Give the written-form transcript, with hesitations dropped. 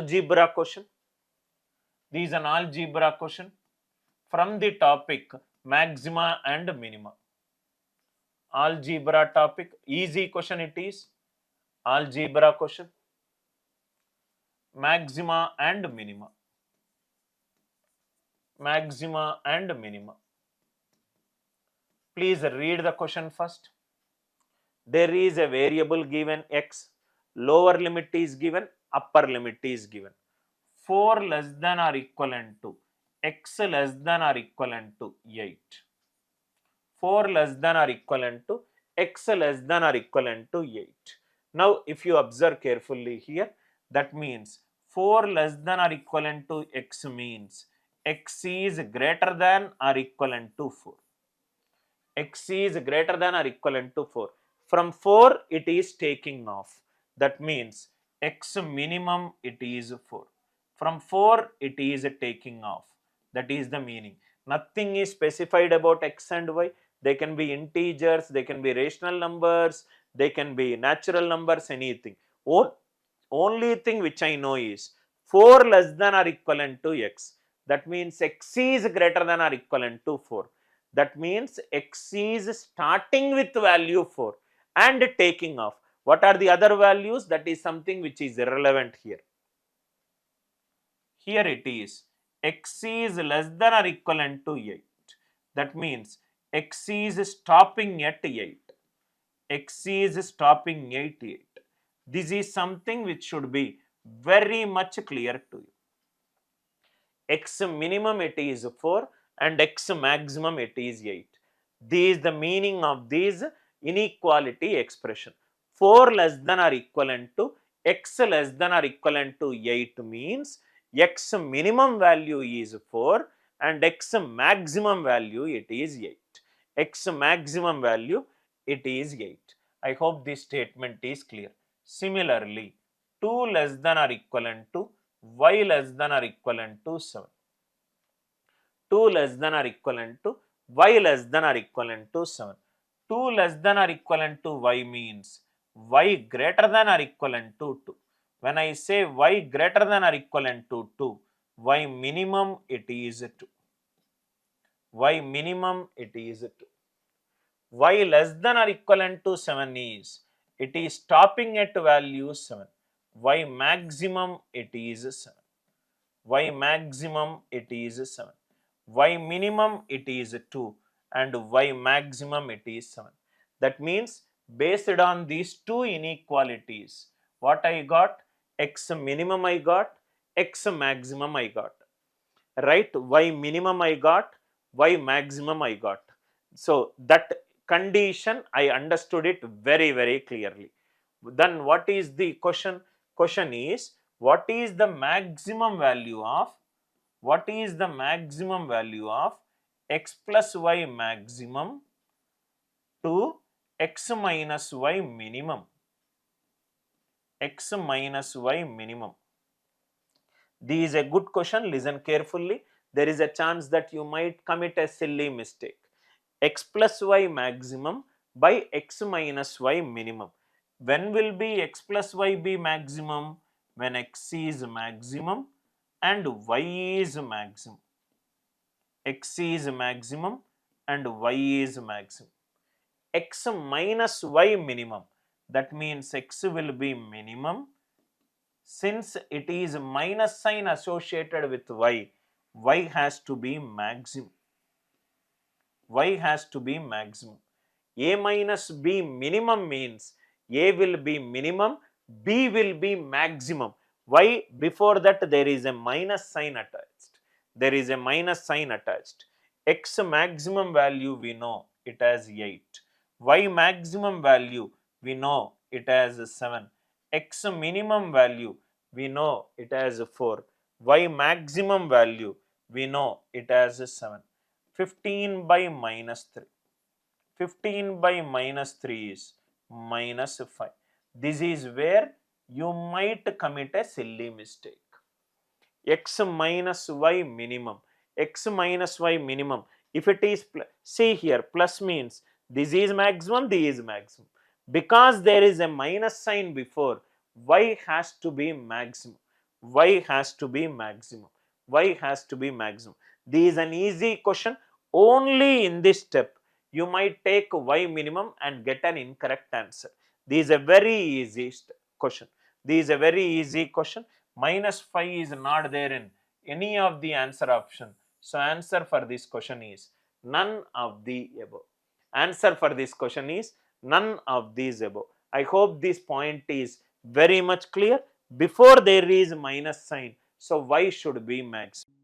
algebra question. This is an algebra question from the topic maxima and minima. Algebra topic, easy question it is. Algebra question, maxima and minima. Maxima and minima. Please read the question first. There is a variable given x, lower limit is given, upper limit is given. 4 less than or equivalent to x less than or equivalent to 8. 4 less than or equivalent to x less than or equivalent to 8. Now, if you observe carefully here, that means 4 less than or equivalent to x means x is greater than or equivalent to 4. X is greater than or equivalent to 4. From 4 it is taking off. That means x minimum it is 4. From 4 it is taking off. That is the meaning. Nothing is specified about x and y. They can be integers, they can be rational numbers, they can be natural numbers, anything. Only thing which I know is 4 less than or equivalent to x. That means x is greater than or equivalent to 4. That means x is starting with value 4 and taking off. What are the other values? That is something which is irrelevant here. Here it is x is less than or equivalent to 8. That means x is stopping at 8. X is stopping at 8. This is something which should be very much clear to you. X minimum it is 4 and x maximum it is 8. This is the meaning of this inequality expression. 4 less than or equivalent to x less than or equivalent to 8 means x minimum value is 4 and x maximum value it is 8. X maximum value it is 8. I hope this statement is clear. Similarly, 2 less than or equivalent to y less than or equivalent to 7. 2 less than or equivalent to y less than or equivalent to 7. 2 less than or equivalent to y means y greater than or equivalent to 2. When I say y greater than or equivalent to 2, y minimum it is 2. Y minimum it is 2. Y less than or equivalent to 7 is, it is stopping at value 7. Y maximum it is 7. Y maximum it is 7. Y minimum it is 2 and y maximum it is 7. That means based on these two inequalities, what I got? X minimum I got, x maximum I got. Right? Y minimum I got, y maximum I got. So that condition I understood it very, very clearly. Then what is the question? Question is, what is the maximum value of x plus y maximum to x minus y minimum? X minus y minimum. This is a good question. Listen carefully. There is a chance that you might commit a silly mistake. X plus y maximum by x minus y minimum. When will be x plus y be maximum? When x is maximum and y is maximum. X is maximum and y is maximum. X minus y minimum. That means x will be minimum. Since it is minus sign associated with y, y has to be maximum. Y has to be maximum. A minus b minimum means A will be minimum, B will be maximum. Why? Before that there is a minus sign attached. There is a minus sign attached. X maximum value we know it as 8. Y maximum value we know it as 7. X minimum value we know it as 4. Y maximum value we know it as 7. 15 by minus 3. 15 by minus 3 is minus 5. This is where you might commit a silly mistake. X minus y minimum. X minus y minimum. If it is, see here, plus means this is maximum, this is maximum. Because there is a minus sign before, y has to be maximum. Y has to be maximum. Y has to be maximum. This is an easy question. Only in this step, you might take Y minimum and get an incorrect answer. This is a very easy question. This is a very easy question. Minus 5 is not there in any of the answer option. So answer for this question is none of the above. Answer for this question is none of these above. I hope this point is very much clear. Before there is minus sign, so Y should be maximum.